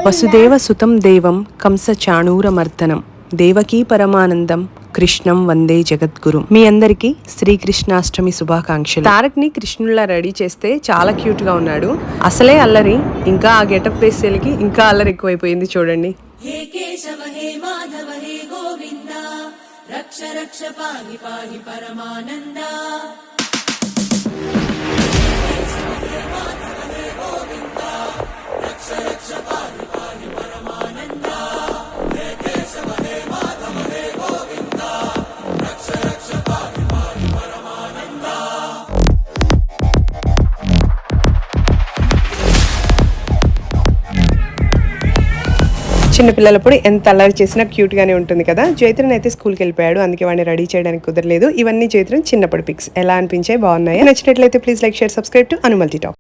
వసుదేవ సుతం దేవం కంస చాణూరమర్దనం దేవకీ పరమానందం కృష్ణం వందే జగద్గురు. మీ అందరికీ శ్రీకృష్ణాష్టమి శుభాకాంక్షలు. తారక్ ని కృష్ణుల్లా రెడీ చేస్తే చాలా క్యూట్ గా ఉన్నాడు. అసలే అల్లరి, ఇంకా ఆ గెటప్ వేసేలకి ఇంకా అల్లరి ఎక్కువైపోయింది చూడండి. హే కేశవ హే మాధవ హే గోవింద రక్ష రక్ష పాహి పాహి పరమానంద. చిన్నపిల్లలప్పుడు ఎంత అల్లరి చేసినా క్యూట్ గానే ఉంటుంది కదా. జైత్రన్ అయితే స్కూల్కి వెళ్ళిపోయాడు, అందుకే వాడిని రెడీ చేయడానికి కుదరలేదు. ఇవన్నీ జైత్రన్ చిన్నప్పుడు పిక్స్ ఎలా అనిపించాయి, బాగున్నాయి. నచ్చినట్లయితే please like, share, subscribe to Anu multi talk.